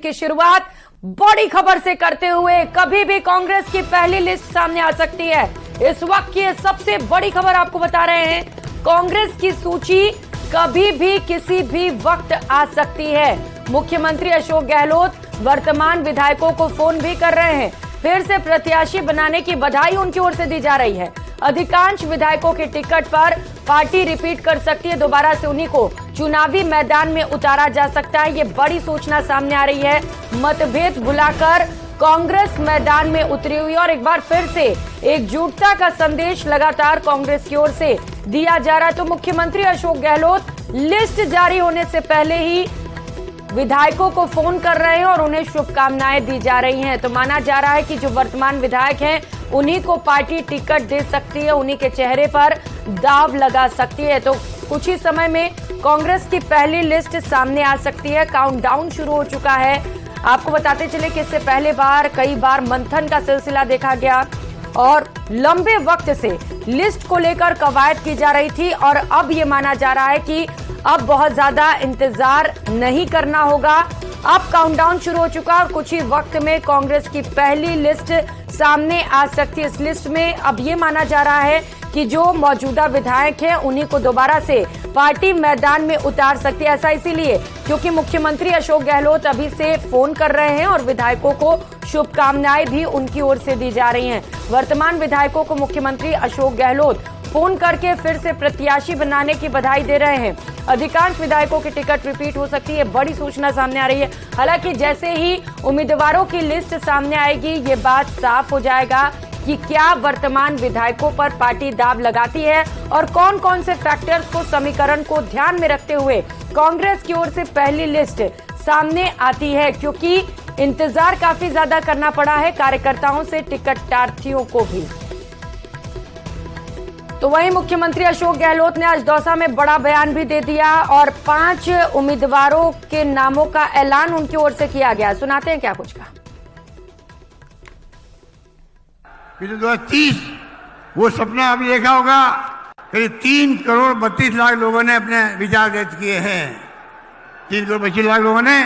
की शुरुआत बड़ी खबर से करते हुए कभी भी कांग्रेस की पहली लिस्ट सामने आ सकती है। इस वक्त की सबसे बड़ी खबर आपको बता रहे हैं, कांग्रेस की सूची कभी भी किसी भी वक्त आ सकती है। मुख्यमंत्री अशोक गहलोत वर्तमान विधायकों को फोन भी कर रहे हैं। फिर से प्रत्याशी बनाने की बधाई उनकी ओर से दी जा रही है। अधिकांश विधायकों के टिकट पर पार्टी रिपीट कर सकती है। दोबारा से उन्हीं को चुनावी मैदान में उतारा जा सकता है। ये बड़ी सूचना सामने आ रही है। मतभेद भुलाकर कांग्रेस मैदान में उतरी हुई और एक बार फिर से एकजुटता का संदेश लगातार कांग्रेस की ओर से दिया जा रहा है। तो मुख्यमंत्री अशोक गहलोत लिस्ट जारी होने से पहले ही विधायकों को फोन कर रहे हैं और उन्हें शुभकामनाएं दी जा रही हैं। तो माना जा रहा है कि जो वर्तमान विधायक हैं उन्हीं को पार्टी टिकट दे सकती है, उन्हीं के चेहरे पर दाव लगा सकती है। तो कुछ ही समय में कांग्रेस की पहली लिस्ट सामने आ सकती है। काउंटडाउन शुरू हो चुका है। आपको बताते चले कि इससे पहले कई बार मंथन का सिलसिला देखा गया और लंबे वक्त से लिस्ट को लेकर कवायद की जा रही थी और अब ये माना जा रहा है कि अब बहुत ज्यादा इंतजार नहीं करना होगा। अब काउंटडाउन शुरू हो चुका और कुछ ही वक्त में कांग्रेस की पहली लिस्ट सामने आ सकती है। इस लिस्ट में अब ये माना जा रहा है कि जो मौजूदा विधायक हैं उन्हीं को दोबारा से पार्टी मैदान में उतार सकती है। ऐसा इसीलिए क्योंकि मुख्यमंत्री अशोक गहलोत अभी से फोन कर रहे हैं और विधायकों को शुभकामनाएं भी उनकी ओर से दी जा रही हैं। वर्तमान विधायकों को मुख्यमंत्री अशोक गहलोत फोन करके फिर से प्रत्याशी बनाने की बधाई दे रहे हैं। अधिकांश विधायकों की टिकट रिपीट हो सकती है, बड़ी सूचना सामने आ रही है। हालांकि जैसे ही उम्मीदवारों की लिस्ट सामने आएगी ये बात साफ हो जाएगा कि क्या वर्तमान विधायकों पर पार्टी दाव लगाती है और कौन कौन से फैक्टर्स को समीकरण को ध्यान में रखते हुए कांग्रेस की ओर से पहली लिस्ट सामने आती है। क्योंकि इंतजार काफी ज्यादा करना पड़ा है कार्यकर्ताओं से, टिकटार्थियों को भी। तो वहीं मुख्यमंत्री अशोक गहलोत ने आज दौसा में बड़ा बयान भी दे दिया और 5 उम्मीदवारों के नामों का ऐलान उनकी ओर से किया गया। सुनाते हैं क्या कुछ कहा। 2030 वो सपना आपने देखा होगा, करीब 3 करोड़ 32 लाख लोगों ने अपने विचार व्यक्त किए हैं। 3 करोड़ 25 लाख लोगों ने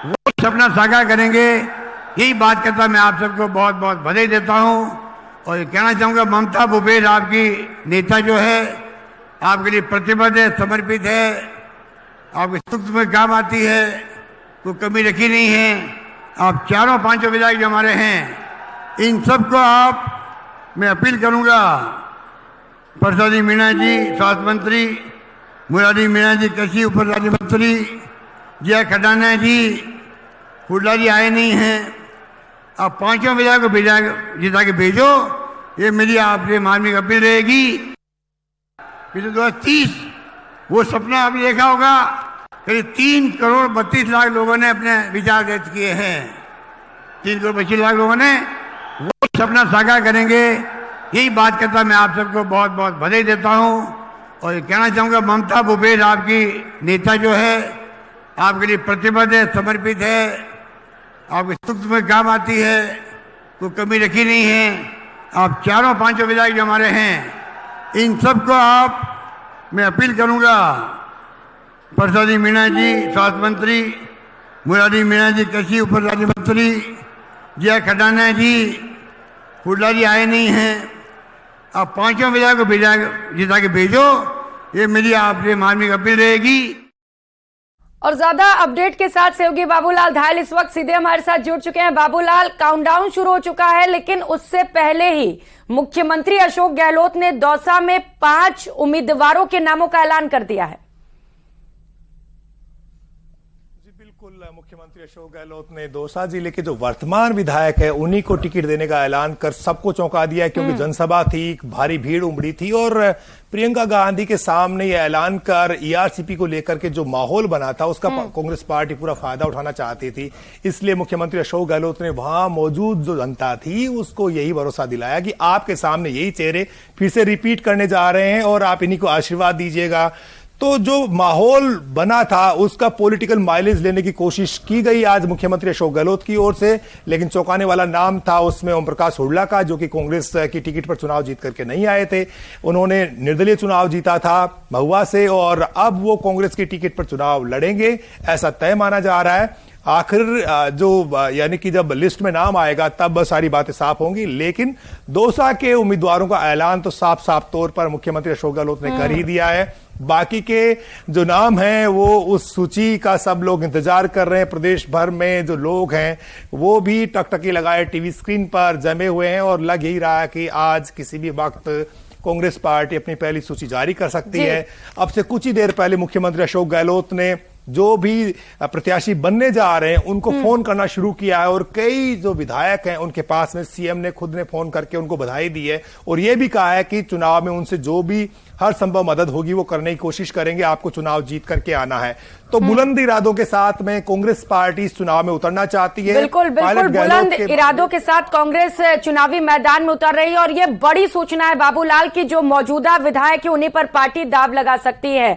वो सपना साकार करेंगे। यही बात करता मैं आप सबको बहुत बहुत बधाई देता हूँ और ये कहना चाहूंगा, ममता भूपेश आपकी नेता जो है आपके लिए प्रतिबद्ध है, समर्पित है, आपके सुख में काम आती है, कोई कमी रखी नहीं है। आप चारों 5 विधायक जो हमारे हैं इन सबको मैं अपील करूंगा, प्रसादी मीणा जी स्वास्थ्य मंत्री, मुरारी मीणा जी कृषि उप राज्य मंत्री, जय खडाना जी, हुड्डा जी आए नहीं हैं, आप 5 विधायक को जिता के भेजो। ये मेरी आपसे मानवीय अपील रहेगी। 2030 वो सपना आपने देखा होगा, करीब 3 करोड़ 32 लाख लोगों ने अपने विचार व्यक्त किए हैं। 3 करोड़ 25 लाख लोगों ने वो सपना साकार करेंगे। यही बात करता मैं आप सबको बहुत बहुत बधाई देता हूँ और ये कहना चाहूंगा, ममता भूपेश आपकी नेता जो है आपके लिए प्रतिबद्ध है, समर्पित है, आपके सुख में काम आती है, कोई कमी रखी नहीं है। आप चारों 5 विधायक जो हमारे हैं इन सबको मैं अपील करूंगा, प्रसादी मीणा जी स्वास्थ्य मंत्री, मुरारी मीणा जी कृषि उप राज्य मंत्री, जय खडाना जी, हुड्डा जी आए नहीं हैं, आप 5 विधायक को जिता के भेजो। ये मेरी आपसे मानवीय अपील रहेगी। और ज्यादा अपडेट के साथ सहयोगी बाबूलाल धायल इस वक्त सीधे हमारे साथ जुड़ चुके हैं। बाबूलाल, काउंटडाउन शुरू हो चुका है लेकिन उससे पहले ही मुख्यमंत्री अशोक गहलोत ने दौसा में 5 उम्मीदवारों के नामों का ऐलान कर दिया है। बिल्कुल, मुख्यमंत्री अशोक गहलोत ने दौसा जिले के जो वर्तमान विधायक है उन्हीं को टिकट देने का ऐलान कर सबको चौंका दिया है। क्योंकि जनसभा थी, भारी भीड़ उमड़ी थी और प्रियंका गांधी के सामने यह ऐलान कर ईआरसीपी को लेकर के जो माहौल बना था उसका कांग्रेस पार्टी पूरा फायदा उठाना चाहती थी। इसलिए मुख्यमंत्री अशोक गहलोत ने वहां मौजूद जो जनता थी उसको यही भरोसा दिलाया कि आपके सामने यही चेहरे फिर से रिपीट करने जा रहे हैं और आप इन्हीं को आशीर्वाद दीजिएगा। तो जो माहौल बना था उसका पॉलिटिकल माइलेज लेने की कोशिश की गई आज मुख्यमंत्री अशोक गहलोत की ओर से। लेकिन चौंकाने वाला नाम था उसमें ओम प्रकाश हुड्डा का, जो कि कांग्रेस की टिकट पर चुनाव जीत करके नहीं आए थे। उन्होंने निर्दलीय चुनाव जीता था महुआ से और अब वो कांग्रेस की टिकट पर चुनाव लड़ेंगे, ऐसा तय माना जा रहा है। आखिर जो यानी कि जब लिस्ट में नाम आएगा तब सारी बातें साफ होंगी। लेकिन दौसा के उम्मीदवारों का ऐलान तो साफ साफ तौर पर मुख्यमंत्री अशोक गहलोत ने कर ही दिया है। बाकी के जो नाम हैं वो उस सूची का सब लोग इंतजार कर रहे हैं। प्रदेश भर में जो लोग हैं वो भी टकटकी लगाए टीवी स्क्रीन पर जमे हुए हैं और लग ही रहा है कि आज किसी भी वक्त कांग्रेस पार्टी अपनी पहली सूची जारी कर सकती है। अब से कुछ ही देर पहले मुख्यमंत्री अशोक गहलोत ने जो भी प्रत्याशी बनने जा रहे हैं उनको फोन करना शुरू किया है और कई जो विधायक हैं उनके पास में सीएम ने खुद ने फोन करके उनको बधाई दी है और यह भी कहा है कि चुनाव में उनसे जो भी हर संभव मदद होगी वो करने की कोशिश करेंगे, आपको चुनाव जीत करके आना है। तो बुलंद इरादों के साथ में कांग्रेस पार्टी इस चुनाव में उतरना चाहती है। बिल्कुल बुलंद इरादों के साथ कांग्रेस चुनावी मैदान में उतर रही है और ये बड़ी सूचना है बाबूलाल की जो मौजूदा विधायक है उन्हीं पर पार्टी दाव लगा सकती है।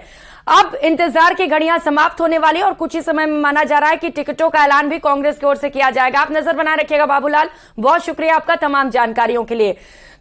अब इंतजार की घड़ियां समाप्त होने वाली है और कुछ ही समय में माना जा रहा है कि टिकटों का ऐलान भी कांग्रेस की ओर से किया जाएगा। आप नजर बनाए रखिएगा बाबूलाल, बहुत शुक्रिया आपका तमाम जानकारियों के लिए।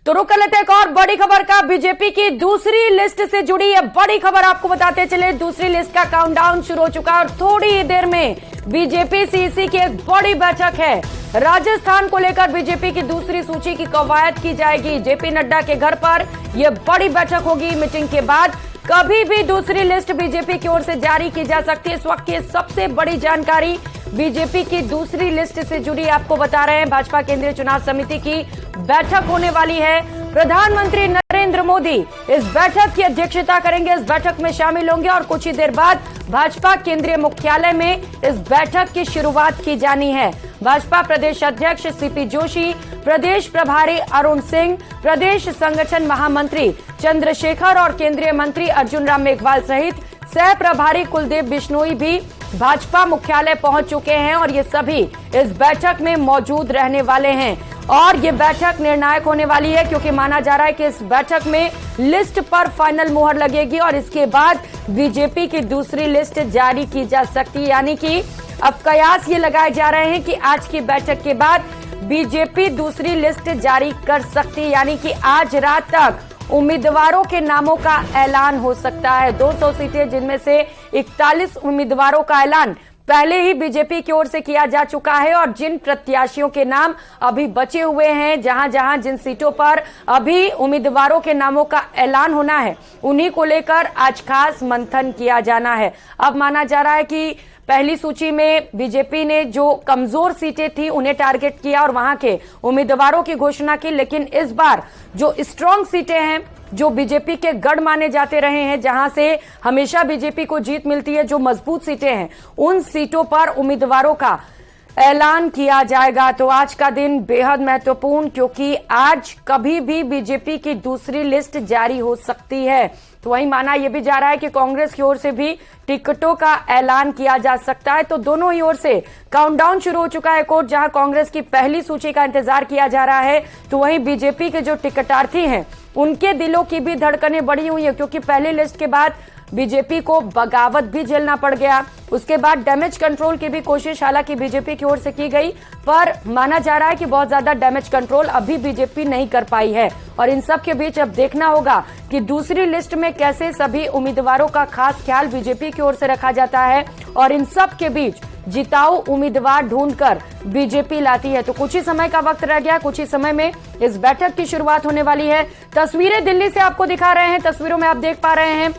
तो रुक कर लेते हैं एक और बड़ी खबर का। बीजेपी की दूसरी लिस्ट से जुड़ी है बड़ी खबर आपको बताते चले। दूसरी लिस्ट का काउंटडाउन शुरू हो चुका है और थोड़ी ही देर में बीजेपी सीईसी की एक बड़ी बैठक है। राजस्थान को लेकर बीजेपी की दूसरी सूची की कवायद की जाएगी। जेपी नड्डा के घर पर यह बड़ी बैठक होगी। मीटिंग के बाद कभी भी दूसरी लिस्ट बीजेपी की ओर से जारी की जा सकती है। इस वक्त की सबसे बड़ी जानकारी बीजेपी की दूसरी लिस्ट से जुड़ी आपको बता रहे हैं। भाजपा केंद्रीय चुनाव समिति की बैठक होने वाली है। प्रधानमंत्री नरेंद्र मोदी इस बैठक की अध्यक्षता करेंगे, इस बैठक में शामिल होंगे और कुछ ही देर बाद भाजपा केंद्रीय मुख्यालय में इस बैठक की शुरुआत की जानी है। भाजपा प्रदेश अध्यक्ष सीपी जोशी, प्रदेश प्रभारी अरुण सिंह, प्रदेश संगठन महामंत्री चंद्रशेखर और केंद्रीय मंत्री अर्जुन राम मेघवाल सहित सह प्रभारी कुलदीप बिश्नोई भी भाजपा मुख्यालय पहुंच चुके हैं और ये सभी इस बैठक में मौजूद रहने वाले हैं। और ये बैठक निर्णायक होने वाली है क्योंकि माना जा रहा है कि इस बैठक में लिस्ट पर फाइनल मुहर लगेगी और इसके बाद बीजेपी की दूसरी लिस्ट जारी की जा सकती है। यानी कि अब कयास ये लगाए जा रहे हैं कि आज की बैठक के बाद बीजेपी दूसरी लिस्ट जारी कर सकती है। यानी कि आज रात तक उम्मीदवारों के नामों का ऐलान हो सकता है। 200 सीटें जिनमें से 41 उम्मीदवारों का ऐलान पहले ही बीजेपी की ओर से किया जा चुका है और जिन प्रत्याशियों के नाम अभी बचे हुए हैं, जहां जिन सीटों पर अभी उम्मीदवारों के नामों का ऐलान होना है, उन्हीं को लेकर आज खास मंथन किया जाना है। अब माना जा रहा है कि पहली सूची में बीजेपी ने जो कमजोर सीटें थी उन्हें टारगेट किया और वहां के उम्मीदवारों की घोषणा की, लेकिन इस बार जो स्ट्रांग सीटें हैं, जो बीजेपी के गढ़ माने जाते रहे हैं, जहां से हमेशा बीजेपी को जीत मिलती है, जो मजबूत सीटें हैं, उन सीटों पर उम्मीदवारों का ऐलान किया जाएगा। तो आज का दिन बेहद महत्वपूर्ण क्योंकि आज कभी भी बीजेपी की दूसरी लिस्ट जारी हो सकती है। तो वहीं माना यह भी जा रहा है कि कांग्रेस की ओर से भी टिकटों का ऐलान किया जा सकता है। तो दोनों ही ओर से काउंटडाउन शुरू हो चुका है। कोर्ट जहां कांग्रेस की पहली सूची का इंतजार किया जा रहा है, तो वहीं बीजेपी के जो टिकटार्थी हैं उनके दिलों की भी धड़कनें बढ़ी हुई है क्योंकि पहली लिस्ट के बाद बीजेपी को बगावत भी झेलना पड़ गया। उसके बाद डैमेज कंट्रोल की भी कोशिश हालांकि बीजेपी की ओर से की गई, पर माना जा रहा है कि बहुत ज्यादा डैमेज कंट्रोल अभी बीजेपी नहीं कर पाई है। और इन सब के बीच अब देखना होगा कि दूसरी लिस्ट में कैसे सभी उम्मीदवारों का खास ख्याल बीजेपी की ओर से रखा जाता है और इन सब के बीच जिताऊ उम्मीदवार ढूंढकर बीजेपी लाती है। तो कुछ ही समय का वक्त रह गया, कुछ ही समय में इस बैठक की शुरुआत होने वाली है। तस्वीरें दिल्ली से आपको दिखा रहे हैं। तस्वीरों में आप देख पा रहे हैं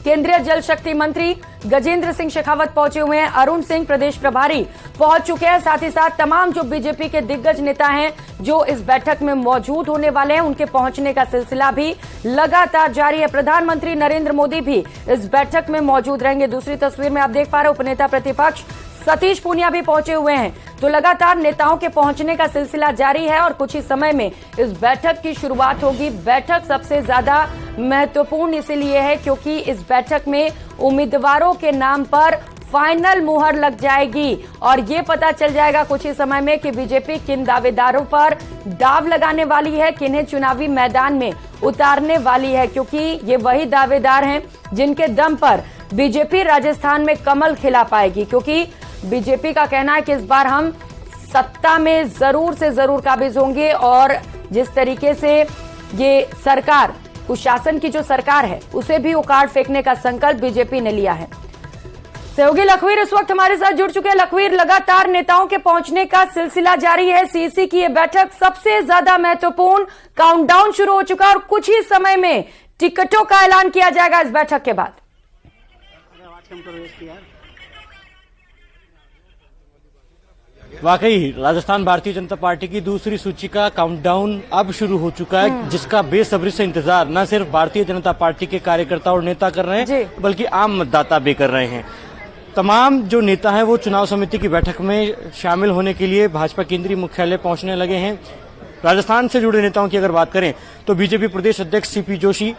केंद्रीय जल शक्ति मंत्री गजेंद्र सिंह शेखावत पहुंचे हुए हैं, अरुण सिंह प्रदेश प्रभारी पहुंच चुके हैं, साथ ही साथ तमाम जो बीजेपी के दिग्गज नेता हैं जो इस बैठक में मौजूद होने वाले हैं, उनके पहुंचने का सिलसिला भी लगातार जारी है। प्रधानमंत्री नरेंद्र मोदी भी इस बैठक में मौजूद रहेंगे। दूसरी तस्वीर में आप देख पा रहे हैं उपनेता प्रतिपक्ष सतीश पूनिया भी पहुंचे हुए हैं। तो लगातार नेताओं के पहुंचने का सिलसिला जारी है और कुछ ही समय में इस बैठक की शुरुआत होगी। बैठक सबसे ज्यादा महत्वपूर्ण इसलिए है क्योंकि इस बैठक में उम्मीदवारों के नाम पर फाइनल मुहर लग जाएगी और ये पता चल जाएगा कुछ ही समय में कि बीजेपी किन दावेदारों पर दाव लगाने वाली है, किन्हें चुनावी मैदान में उतारने वाली है, क्योंकि ये वही दावेदार हैं जिनके दम पर बीजेपी राजस्थान में कमल खिला पाएगी। क्योंकि बीजेपी का कहना है कि इस बार हम सत्ता में जरूर से जरूर काबिज होंगे और जिस तरीके से ये सरकार, कुशासन की जो सरकार है, उसे भी उखाड़ फेंकने का संकल्प बीजेपी ने लिया है। सहयोगी लखवीर इस वक्त हमारे साथ जुड़ चुके हैं। लखवीर, लगातार नेताओं के पहुंचने का सिलसिला जारी है। सीसी की ये बैठक सबसे ज्यादा महत्वपूर्ण, काउंटडाउन शुरू हो चुका है और कुछ ही समय में टिकटों का ऐलान किया जाएगा इस बैठक के बाद। वाकई राजस्थान भारतीय जनता पार्टी की दूसरी सूची का काउंटडाउन अब शुरू हो चुका है, जिसका बेसब्री से इंतजार न सिर्फ भारतीय जनता पार्टी के कार्यकर्ता और नेता कर रहे हैं, बल्कि आम मतदाता भी कर रहे हैं। तमाम जो नेता हैं वो चुनाव समिति की बैठक में शामिल होने के लिए भाजपा केंद्रीय मुख्यालय पहुंचने लगे हैं। राजस्थान से जुड़े नेताओं की अगर बात करें तो बीजेपी प्रदेश अध्यक्ष सीपी जोशी,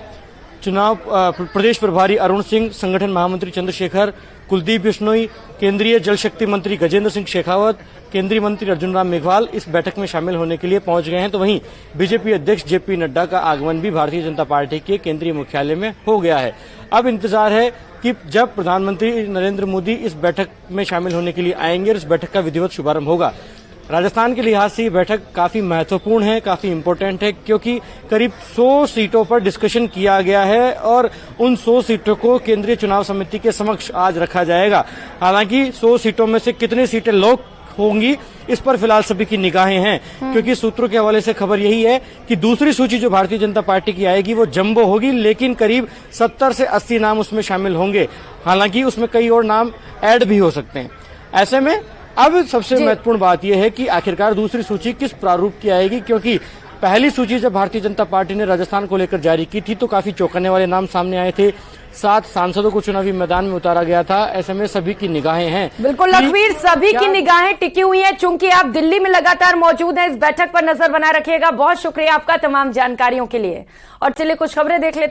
चुनाव प्रदेश प्रभारी अरुण सिंह, संगठन महामंत्री चंद्रशेखर, कुलदीप बिश्नोई, केंद्रीय जल शक्ति मंत्री गजेंद्र सिंह शेखावत, केंद्रीय मंत्री अर्जुन राम मेघवाल इस बैठक में शामिल होने के लिए पहुंच गए हैं। तो वहीं बीजेपी अध्यक्ष जेपी नड्डा का आगमन भी भारतीय जनता पार्टी के केंद्रीय मुख्यालय में हो गया है। अब इंतजार है कि जब प्रधानमंत्री नरेंद्र मोदी इस बैठक में शामिल होने के लिए आएंगे और इस बैठक का विधिवत शुभारंभ होगा। राजस्थान के लिहाज से ये बैठक काफी महत्वपूर्ण है, काफी इम्पोर्टेंट है, क्योंकि करीब 100 सीटों पर डिस्कशन किया गया है और उन 100 सीटों को केंद्रीय चुनाव समिति के समक्ष आज रखा जाएगा। हालांकि 100 सीटों में से कितनी सीटें लॉक होंगी इस पर फिलहाल सभी की निगाहें हैं, क्योंकि सूत्रों के हवाले से खबर यही है कि दूसरी सूची जो भारतीय जनता पार्टी की आएगी वो जंबो होगी, लेकिन करीब 70 से 80 नाम उसमें शामिल होंगे। हालांकि उसमें कई और नाम ऐड भी हो सकते हैं। ऐसे में अब सबसे महत्वपूर्ण बात यह है कि आखिरकार दूसरी सूची किस प्रारूप की आएगी, क्योंकि पहली सूची जब भारतीय जनता पार्टी ने राजस्थान को लेकर जारी की थी तो काफी चौंकाने वाले नाम सामने आए थे। 7 सांसदों को चुनावी मैदान में उतारा गया था। ऐसे में सभी की निगाहें हैं। बिल्कुल लखवीर, सभी की निगाहें टिकी हुई हैं। चूंकि आप दिल्ली में लगातार मौजूद हैं, इस बैठक पर नजर बनाए रखिएगा। बहुत शुक्रिया आपका तमाम जानकारियों के लिए। और चलिए कुछ खबरें देख लेते हैं।